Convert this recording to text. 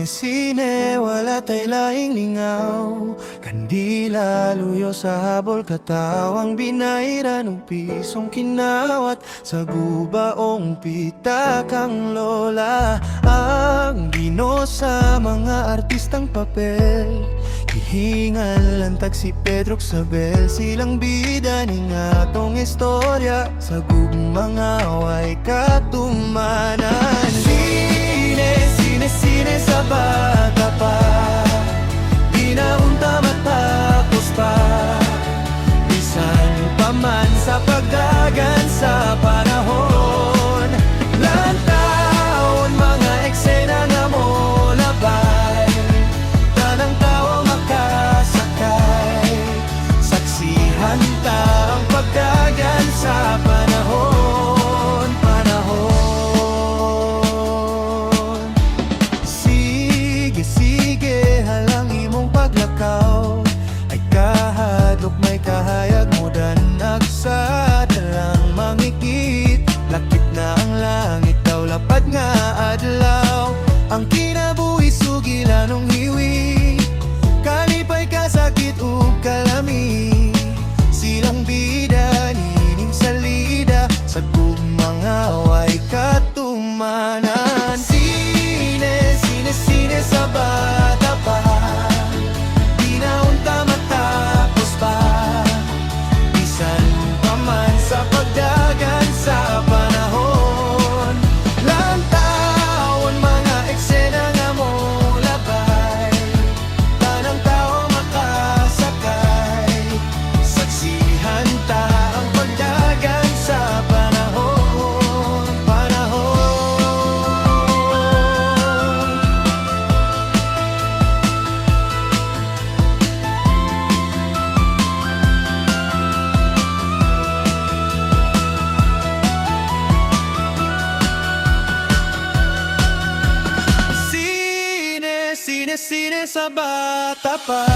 Sine, wala tay laing lingaw. Kandila, luyo sa habol, katawang binayra ng pisong kinawat. Sa gubaong pitakang lola, ang gino sa mga artistang papel. Hihingal lantag si Pedro Sabel, silang bida ning atong istorya. Sa gugmang away katumanan. Sine sa bata pa, di na unta matapos pa. Bisan pa man sa pagdagan sa panahon. Lantaon mga eksena nga mo labay, tanang tao makasakay. Saksihan ta ang pagdagan sa panahon. Sige, halang imong paglakaw, ay kahadlok may kahayag mo danak sa dalang mangikit. Lakit na ang langit daw, lapad nga adlaw. Ang kinabuhi sugila nung hiwi, kalipay kasakit ug kalami. Silang bida nining salida, sa gugmang away katumanan. Sine sa bata pa, di na unta matapos pa. Bisan pa man sa pagdagan sa panahon. Lantaon mga eksena nga mo labay, tanang tao makasakay. Saksihan ta ang pagdagan sa panahon. Sine sa bata pa.